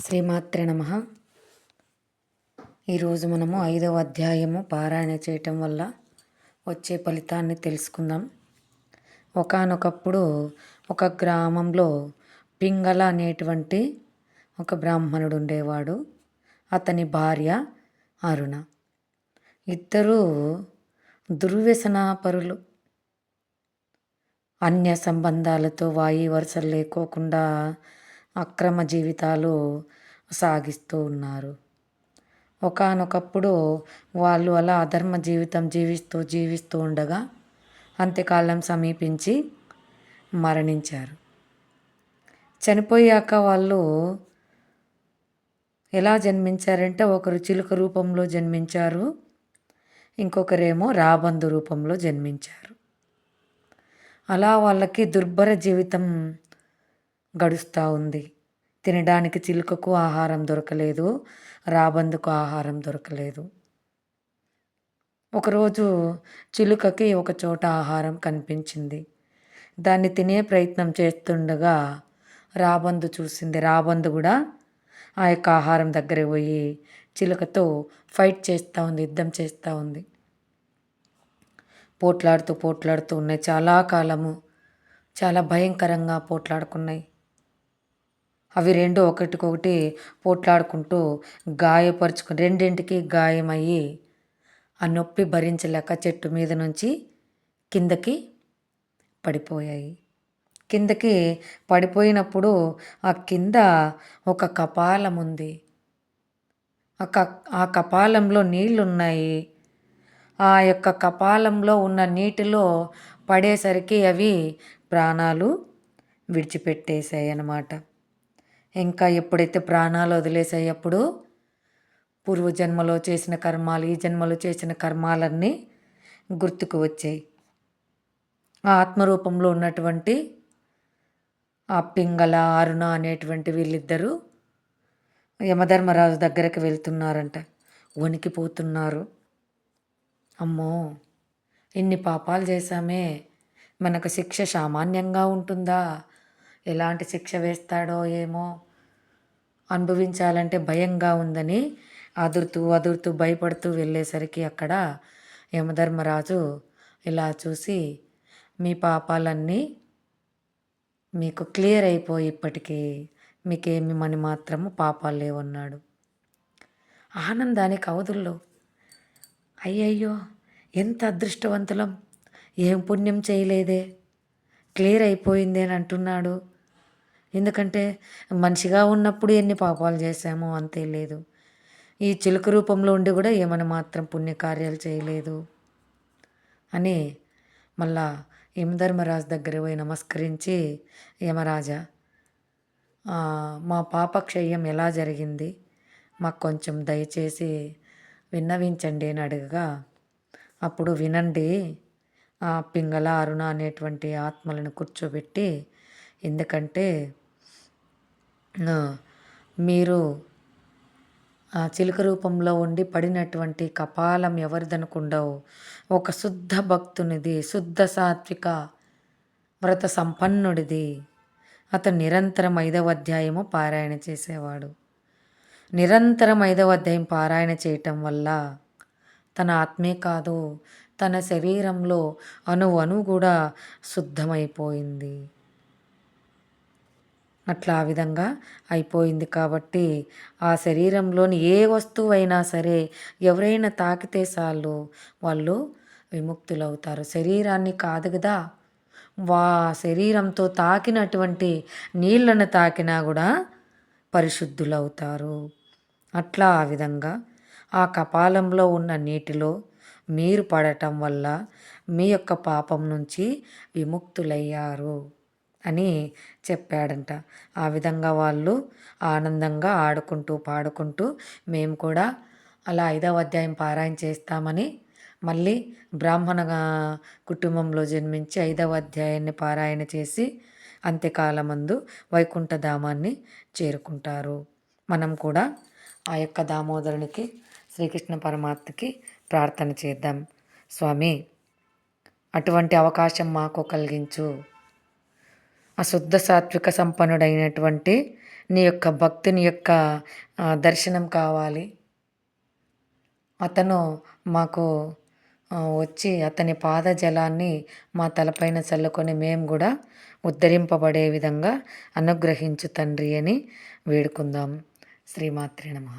శ్రీమాత్రే నమః. ఈరోజు మనము 5వ అధ్యాయము పారాయణ చేయటం వల్ల వచ్చే ఫలితాన్ని తెలుసుకుందాం. ఒకానొకప్పుడు ఒక గ్రామంలో పింగళ అనేటువంటి ఒక బ్రాహ్మణుడు ఉండేవాడు. అతని భార్య అరుణ. ఇద్దరూ దుర్వ్యసన పరులు. అన్య సంబంధాలతో వాయి వరుసలు లేకోకుండా అక్రమ జీవితాలు సాగిస్తూ ఉన్నారు. ఒకానొకప్పుడు వాళ్ళు అలా అధర్మ జీవితం జీవిస్తూ ఉండగా అంత్యకాలం సమీపించి మరణించారు. చనిపోయాక వాళ్ళు ఎలా జన్మించారంటే, ఒకరు చిలుక రూపంలో జన్మించారు, ఇంకొకరేమో రాబందు రూపంలో జన్మించారు. అలా వాళ్ళకి దుర్భర జీవితం గడుస్తూ ఉంది. తినడానికి చిలుకకు ఆహారం దొరకలేదు, రాబందుకు ఆహారం దొరకలేదు. ఒకరోజు చిలుకకి ఒక చోట ఆహారం కనిపించింది. దాన్ని తినే ప్రయత్నం చేస్తుండగా రాబందు చూసింది. రాబందు కూడా ఆ యొక్క ఆహారం దగ్గర పోయి చిలుకతో ఫైట్ చేస్తూ ఉంది, యుద్ధం చేస్తూ ఉంది. పోట్లాడుతూ ఉన్నాయి. చాలా కాలము చాలా భయంకరంగా పోట్లాడుకున్నాయి. అవి రెండు ఒకటికొకటి పోట్లాడుకుంటూ గాయపరుచుకుని రెండింటికి గాయమయ్యి ఆ నొప్పి భరించలేక చెట్టు మీద నుంచి కిందకి పడిపోయాయి. కిందకి పడిపోయినప్పుడు ఆ కింద ఒక కపాలం ఉంది. ఆ కపాలంలో నీళ్లున్నాయి. ఆ యొక్క కపాలంలో ఉన్న నీటిలో పడేసరికి అవి ప్రాణాలు విడిచిపెట్టేశాయి అన్నమాట. ఇంకా ఎప్పుడైతే ప్రాణాలు వదిలేసేటప్పుడు పూర్వజన్మలో చేసిన కర్మాలు, ఈ జన్మలో చేసిన కర్మాలన్నీ గుర్తుకు వచ్చాయి. ఆ ఆత్మరూపంలో ఉన్నటువంటి ఆ పింగళ, అరుణ అనేటువంటి వీళ్ళిద్దరూ యమధర్మరాజు దగ్గరికి వెళ్తున్నారంట. వణికిపోతున్నారు. అమ్మో, ఇన్ని పాపాలు చేశామే, మనకు శిక్ష సామాన్యంగా ఉంటుందా? ఎలాంటి శిక్ష వేస్తాడో ఏమో, అనుభవించాలంటే భయంగా ఉందని అదురుతూ భయపడుతూ వెళ్ళేసరికి అక్కడ యమధర్మరాజు ఇలా చూసి, మీ పాపాలన్నీ మీకు క్లియర్ అయిపోయి ఇప్పటికీ మీకేమి మని మాత్రము పాపాలు లేవన్నాడు. ఆనందానికి అవధుల్లో, అయ్యయ్యో ఎంత అదృష్టవంతులం, ఏం పుణ్యం చేయలేదే, క్లియర్ అయిపోయింది అని అంటున్నాడు. ఎందుకంటే మనిషిగా ఉన్నప్పుడు ఎన్ని పాపాలు చేశామో అంతే లేదు. ఈ చిలుక రూపంలో ఉండి కూడా ఏమని మాత్రం పుణ్యకార్యాలు చేయలేదు అని మళ్ళా యమధర్మరాజు దగ్గర పోయి నమస్కరించి, యమరాజా, మా పాపక్షయం ఎలా జరిగింది మాకు కొంచెం దయచేసి విన్నవించండి అని అడగగా, అప్పుడు వినండి, ఆ పింగళ, అరుణ అనేటువంటి ఆత్మలను కూర్చోబెట్టి, ఎందుకంటే మీరు ఆ చిలుక రూపంలో ఉండి పడినటువంటి కపాలం ఎవరిదనుకుండవు, ఒక శుద్ధ భక్తునిది, శుద్ధ సాత్విక వ్రత సంపన్నుడిది. అతను నిరంతరం 5వ అధ్యాయము పారాయణ చేసేవాడు. నిరంతరం 5వ అధ్యాయం పారాయణ చేయటం వల్ల తన ఆత్మే కాదు, తన శరీరంలో అణువు కూడా శుద్ధమైపోయింది. అట్లా ఆ విధంగా అయిపోయింది. కాబట్టి ఆ శరీరంలోని ఏ వస్తువైనా సరే ఎవరైనా తాకితే చాలు వాళ్ళు విముక్తులవుతారు. శరీరాన్ని కాదు కదా, శరీరంతో తాకినటువంటి నీళ్ళను తాకినా కూడా పరిశుద్ధులవుతారు. అట్లా ఆ విధంగా ఆ కపాలంలో ఉన్న నీటిలో మీరు పడటం వల్ల మీ యొక్క పాపం నుంచి విముక్తులయ్యారు అని చెప్పాడంట. ఆ విధంగా వాళ్ళు ఆనందంగా ఆడుకుంటూ పాడుకుంటూ మేము కూడా అలా 5వ అధ్యాయం పారాయణ చేస్తామని మళ్ళీ బ్రాహ్మణ కుటుంబంలో జన్మించి 5వ అధ్యాయాన్ని పారాయణ చేసి అంత్యకాలమందు వైకుంఠధామాన్ని చేరుకుంటారు. మనం కూడా ఆ యొక్క దామోదరునికి, శ్రీకృష్ణ పరమాత్మకి ప్రార్థన చేద్దాం. స్వామి, అటువంటి అవకాశం మాకు కలిగించు. ఆ శుద్ధ సాత్విక సంపన్నుడైనటువంటి నీ యొక్క భక్తుని యొక్క దర్శనం కావాలి. అతను మాకు వచ్చి అతని పాదజలాన్ని మా తలపైన చల్లుకొని మేము కూడా ఉద్ధరింపబడే విధంగా అనుగ్రహించు తండ్రి అని వేడుకుందాం. శ్రీమాత్రే నమః.